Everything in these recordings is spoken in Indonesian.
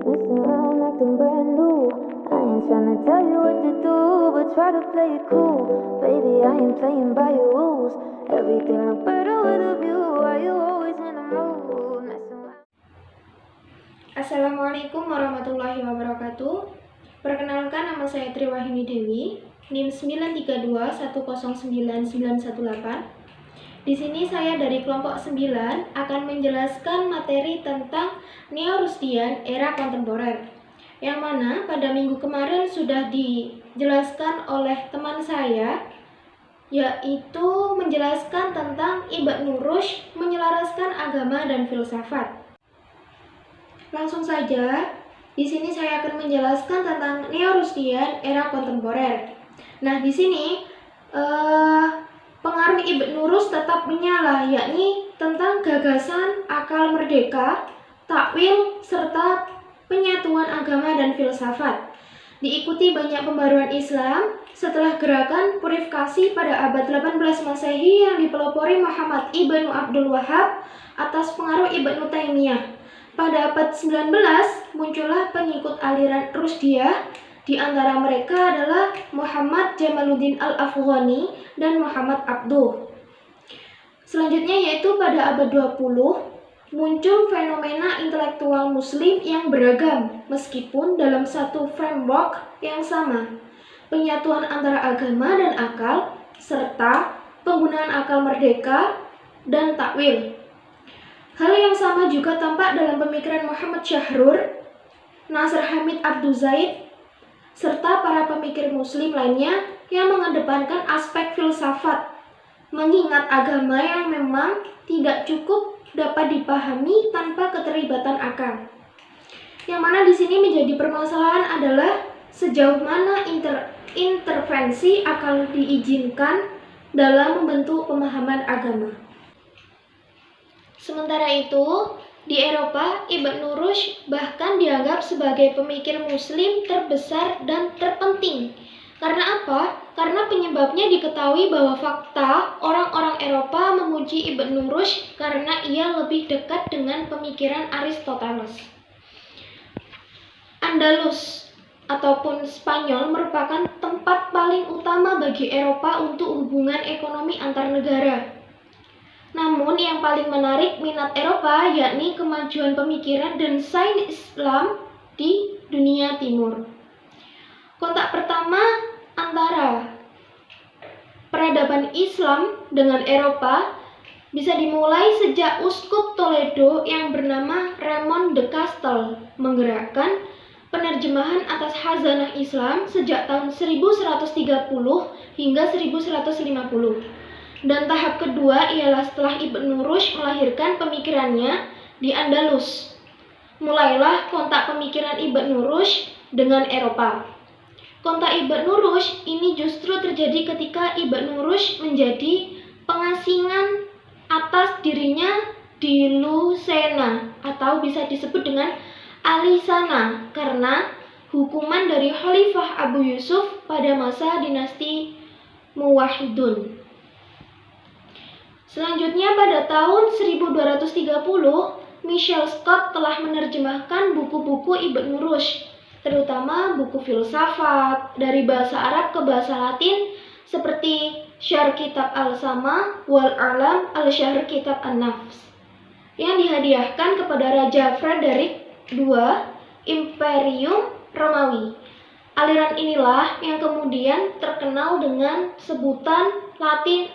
Messing around acting brand new. I ain't tryna tell you what to do, but try to play it cool. Baby, I ain't playing by your rules. Everything look better with a view. Why you always in the mood? Messing around. Assalamualaikum warahmatullahi wabarakatuh. Perkenalkan, nama saya Triwahini Dewi, NIM 932109918. Di sini saya dari kelompok 9 akan menjelaskan materi tentang Neo Rusdian era kontemporer, yang mana pada minggu kemarin sudah dijelaskan oleh teman saya, yaitu menjelaskan tentang Ibnu Rushd menyelaraskan agama dan filsafat. Langsung saja, di sini saya akan menjelaskan tentang Neo Rusdian era kontemporer. Nah, di sini pengaruh Ibnu Rushd tetap menyala, yakni tentang gagasan akal merdeka, takwil, serta penyatuan agama dan filsafat. Diikuti banyak pembaruan Islam setelah gerakan purifikasi pada abad 18 Masehi yang dipelopori Muhammad ibnu Abdul Wahhab atas pengaruh Ibnu Taimiyah. Pada abad 19 muncullah pengikut aliran Rusdiyah. Di antara mereka adalah Muhammad Jamaluddin Al-Afghani dan Muhammad Abduh. Selanjutnya yaitu pada abad 20 muncul fenomena intelektual muslim yang beragam meskipun dalam satu framework yang sama. Penyatuan antara agama dan akal serta penggunaan akal merdeka dan takwil. Hal yang sama juga tampak dalam pemikiran Muhammad Syahrur, Nasr Hamid Abdul Zaid, serta para pemikir muslim lainnya yang mengedepankan aspek filsafat, mengingat agama yang memang tidak cukup dapat dipahami tanpa keterlibatan akal. Yang mana di sini menjadi permasalahan adalah sejauh mana intervensi akal diizinkan dalam membentuk pemahaman agama. Sementara itu, di Eropa, Ibnu Rushd bahkan dianggap sebagai pemikir muslim terbesar dan terpenting. Karena apa? Karena penyebabnya diketahui bahwa fakta orang-orang Eropa memuji Ibnu Rushd karena ia lebih dekat dengan pemikiran Aristoteles. Andalus ataupun Spanyol merupakan tempat paling utama bagi Eropa untuk hubungan ekonomi antar negara. Namun yang paling menarik minat Eropa yakni kemajuan pemikiran dan sains Islam di dunia timur. Kontak pertama antara peradaban Islam dengan Eropa bisa dimulai sejak Uskup Toledo yang bernama Raymond de Castel menggerakkan penerjemahan atas Khazanah Islam sejak tahun 1130 hingga 1150. Dan tahap kedua ialah setelah Ibnu Rushd melahirkan pemikirannya di Andalus. Mulailah kontak pemikiran Ibnu Rushd dengan Eropa. Kontak Ibnu Rushd ini justru terjadi ketika Ibnu Rushd menjadi pengasingan atas dirinya di Lucena atau bisa disebut dengan Alisana karena hukuman dari Khalifah Abu Yusuf pada masa dinasti Muwahhidun. Selanjutnya pada tahun 1230, Michael Scott telah menerjemahkan buku-buku Ibnu Rushd, terutama buku filsafat dari bahasa Arab ke bahasa Latin seperti Syarh Kitab Al-Sama wal Alam al-Syarh Kitab An-Nafs yang dihadiahkan kepada Raja Frederick II Imperium Romawi. Aliran inilah yang kemudian terkenal dengan sebutan Latin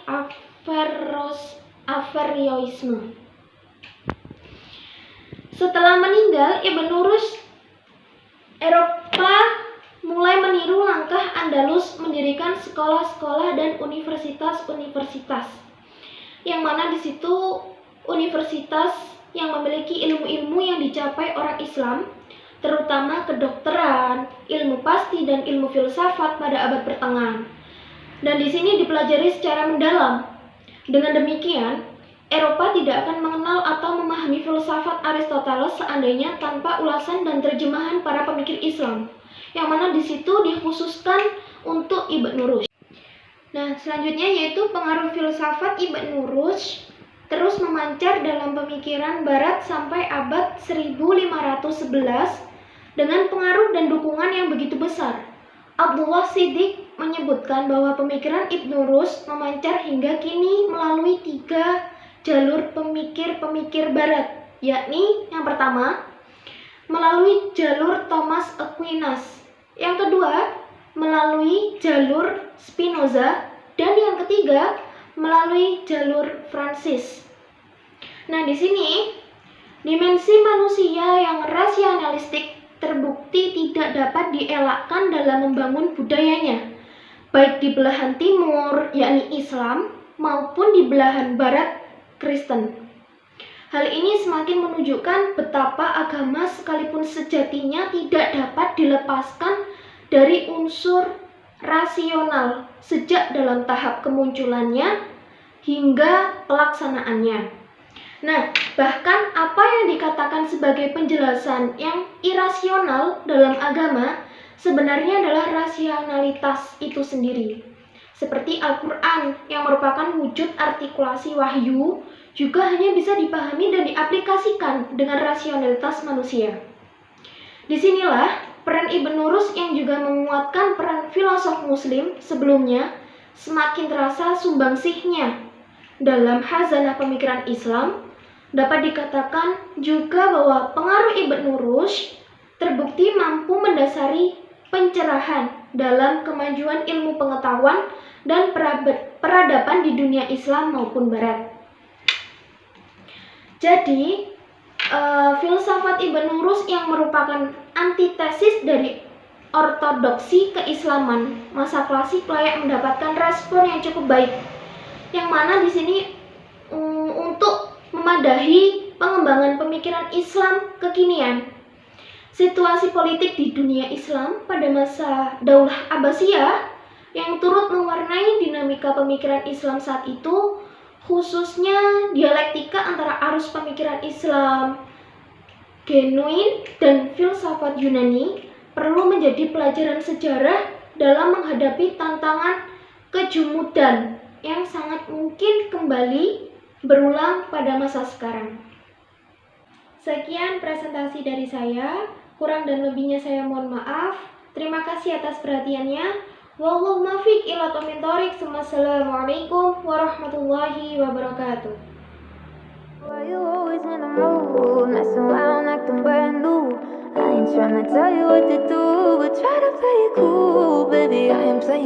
Averroisme. Setelah meninggal Ibnu Rushd, Eropa mulai meniru langkah Andalus mendirikan sekolah-sekolah dan universitas-universitas. Yang mana di situ universitas yang memiliki ilmu-ilmu yang dicapai orang Islam, terutama kedokteran, ilmu pasti dan ilmu filsafat pada abad pertengahan. Dan di sini dipelajari secara mendalam. Dengan demikian, Eropa tidak akan mengenal atau memahami filsafat Aristoteles seandainya tanpa ulasan dan terjemahan para pemikir Islam, yang mana di situ dikhususkan untuk Ibnu Rushd. Nah, selanjutnya yaitu pengaruh filsafat Ibnu Rushd terus memancar dalam pemikiran Barat sampai abad 1511 dengan pengaruh dan dukungan yang begitu besar. Abdullah Siddiq menyebutkan bahwa pemikiran Ibnu Rushd memancar hingga kini melalui 3 jalur pemikir-pemikir barat, yakni yang pertama, melalui jalur Thomas Aquinas, yang kedua, melalui jalur Spinoza, dan yang ketiga, melalui jalur Francis. Nah, di sini dimensi manusia yang rasionalistik terbukti tidak dapat dielakkan dalam membangun budayanya, baik di belahan timur, yakni Islam, maupun di belahan barat, Kristen. Hal ini semakin menunjukkan betapa agama sekalipun sejatinya tidak dapat dilepaskan dari unsur rasional sejak dalam tahap kemunculannya hingga pelaksanaannya. Nah, bahkan apa yang dikatakan sebagai penjelasan yang irasional dalam agama sebenarnya adalah rasionalitas itu sendiri. Seperti Al-Quran yang merupakan wujud artikulasi wahyu juga hanya bisa dipahami dan diaplikasikan dengan rasionalitas manusia. Disinilah peran Ibnu Rushd yang juga menguatkan peran filosof muslim sebelumnya semakin terasa sumbangsihnya dalam khazanah pemikiran Islam. Dapat dikatakan juga bahwa pengaruh Ibnu Rushd terbukti mampu mendasari pencerahan dalam kemajuan ilmu pengetahuan dan peradaban di dunia Islam maupun Barat. Jadi, filsafat Ibnu Rushd yang merupakan antitesis dari ortodoksi keislaman masa klasik layak mendapatkan respon yang cukup baik. Yang mana di sini untuk memadahi pengembangan pemikiran Islam kekinian. Situasi politik di dunia Islam pada masa Daulah Abbasiyah yang turut mewarnai dinamika pemikiran Islam saat itu, khususnya dialektika antara arus pemikiran Islam genuin dan filsafat Yunani, perlu menjadi pelajaran sejarah dalam menghadapi tantangan kejumudan yang sangat mungkin kembali berulang pada masa sekarang. Sekian presentasi dari saya, kurang dan lebihnya saya mohon maaf. Terima kasih atas perhatiannya. Wallahu muwaffiq ila aqwamit thoriq. Wassalamualaikum warahmatullahi wabarakatuh. Why you always in the mood, messing around acting brand new? I ain't tryna tell you what to do, but try to play it cool, baby. I am playing.